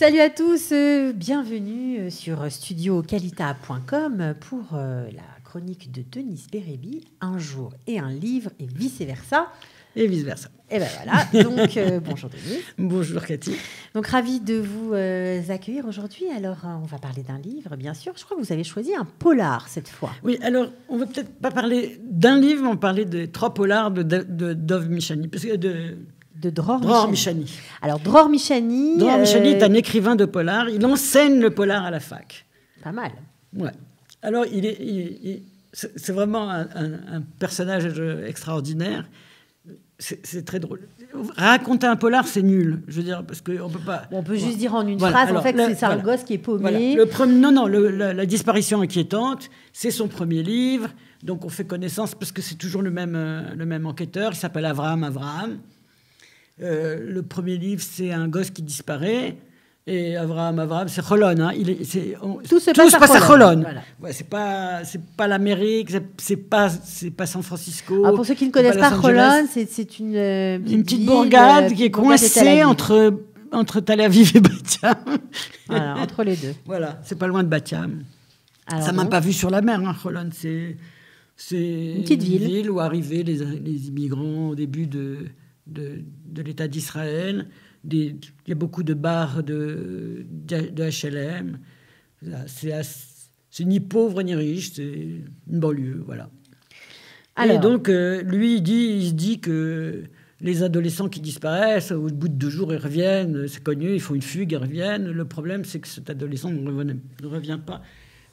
Salut à tous, bienvenue sur studiocalita.com pour la chronique de Denise Bérébi, un jour et un livre et vice-versa. Et vice-versa. Et ben voilà, donc bonjour Denise. Bonjour Cathy. Donc ravie de vous accueillir aujourd'hui. Alors on va parler d'un livre, bien sûr. Je crois que vous avez choisi un polar cette fois. Oui, alors on va peut-être pas parler d'un livre, mais on va parler des 3 polars de Dov Michani. Parce que de Dror Michani. Alors Dror Michani... Dror Michani est un écrivain de polar. Il enseigne le polar à la fac. Pas mal. Ouais. Alors c'est vraiment un personnage extraordinaire. C'est très drôle. Raconter un polar, c'est nul. Je veux dire, parce qu'on peut pas... On peut juste dire en une phrase, alors, en fait, c'est un gosse qui est paumé. Voilà. La disparition inquiétante, c'est son premier livre. Donc, on fait connaissance parce que c'est toujours le même enquêteur. Il s'appelle Avraham. Le premier livre, c'est un gosse qui disparaît. Et Avraham, c'est Cholon. Hein. Tout se passe à Cholon. Voilà. Ouais, c'est pas l'Amérique, c'est pas San Francisco. Alors pour ceux qui ne connaissent pas Cholon, c'est une petite bourgade qui est coincée entre Tel Aviv et Bat Yam. Voilà, entre les deux. Voilà, c'est pas loin de Bat Yam. Ça m'a pas vu sur la mer, hein, Cholon. C'est une petite ville où arrivaient les immigrants au début de l'État d'Israël. Il y a beaucoup de bars de HLM. C'est ni pauvre ni riche, c'est une banlieue, voilà. Alors, et donc, lui, il se dit que les adolescents qui disparaissent, au bout de 2 jours, ils reviennent, c'est connu, ils font une fugue, ils reviennent. Le problème, c'est que cet adolescent ne revient pas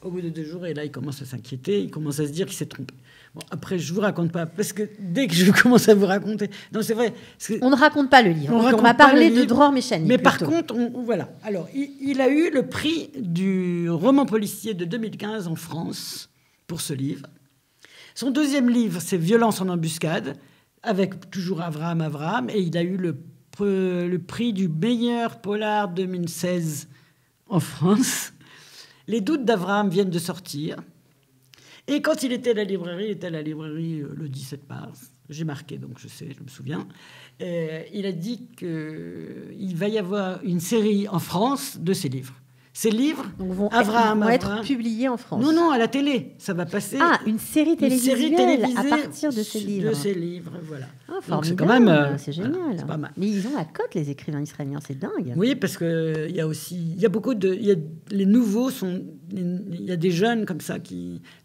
au bout de 2 jours, et là, il commence à s'inquiéter, il commence à se dire qu'il s'est trompé. Bon, après, je ne vous raconte pas, parce que dès que je commence à vous raconter... Non, c'est vrai. On ne raconte pas le livre. On va parler de Dror Michani. Mais par contre, voilà. Alors, il a eu le prix du roman policier de 2015 en France pour ce livre. Son deuxième livre, c'est Violence en embuscade, avec toujours Avraham. Et il a eu le prix du meilleur polar 2016 en France. Les doutes d'Avraham viennent de sortir. Et quand il était à la librairie, le 17 mars. J'ai marqué, donc je me souviens. Il a dit qu'il va y avoir une série en France de ses livres. Ces livres vont être publiés en France. Non, à la télé. Ça va passer. Ah, une série télévisée à partir de ces livres. De ces livres, voilà. Ah, formidable, c'est génial. Voilà, c'est pas mal. Mais ils ont la cote, les écrivains israéliens, c'est dingue. Oui, parce que il y a beaucoup de, les nouveaux il y a des jeunes comme ça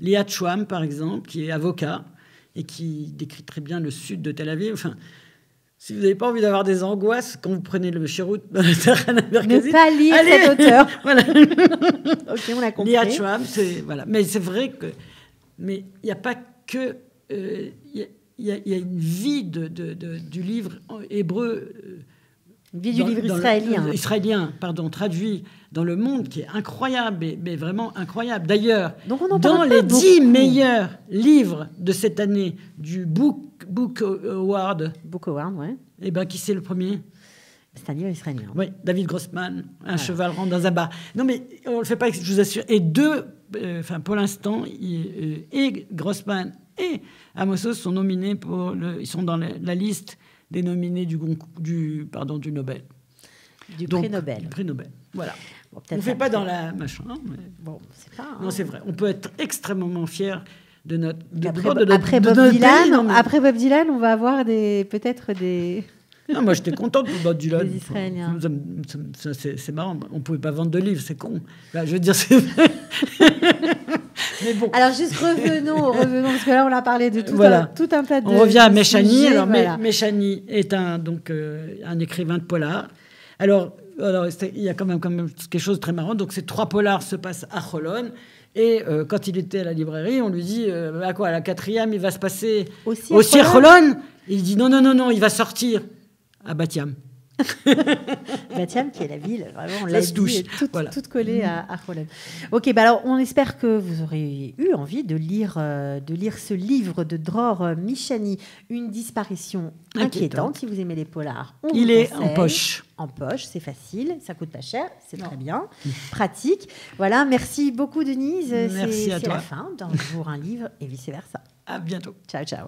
Liat Schwam par exemple, qui est avocat et qui décrit très bien le sud de Tel Aviv. Enfin, si vous n'avez pas envie d'avoir des angoisses quand vous prenez le Shirout dans la Tahana Merkazit, ne pas lire cet auteur. Voilà. Ok, on l'a compris. Liat Schwam, voilà. Mais c'est vrai que, mais il n'y a pas que, il y a une vie du livre hébreu. Vie du livre israélien. Traduit dans le monde, qui est incroyable, mais vraiment incroyable. D'ailleurs, dans les 10 meilleurs livres de cette année du Book Award, ouais. Et ben, qui c'est le premier? C'est un livre israélien. Oui, David Grossman, Un cheval rentre dans un bar. Non, mais on ne le fait pas, je vous assure. Et pour l'instant, et Grossman et Amos sont nominés ils sont dans la liste des nominés du Nobel. Du prix Nobel. Du prix Nobel, voilà. Bon, on ne fait pas dans la machin. Mais... Bon, c'est pas... Non, c'est vrai. On peut être extrêmement fier de notre... Après Bob Dylan, on va avoir peut-être des... Non, moi, j'étais contente pour Bob Dylan. Des Israéliens. C'est marrant. On ne pouvait pas vendre de livres, c'est con. Là, je veux dire, c'est vrai. Mais bon. Alors, juste revenons, parce que là, on a parlé de tout un tas de... On revient à Michani. Sujets, alors, Michani est un écrivain de polar. Alors, il y a quand même quelque chose de très marrant. Donc, ces 3 polars se passent à Cholon. Et quand il était à la librairie, on lui dit à la 4e, il va se passer aussi à Cholon. Il dit non, il va sortir à Bat Yam. Bat Yam, qui est la ville, vraiment, on l'a dit, toute collée à Cholon. Ok, alors on espère que vous aurez eu envie de lire ce livre de Dror Michani, Une disparition inquiétante. Si vous aimez les polars, il est en poche. En poche, c'est facile, ça coûte pas cher, c'est très bien, pratique. Voilà, merci beaucoup Denise. Merci à toi. C'est la fin d'un jour un livre et vice versa. À bientôt. Ciao.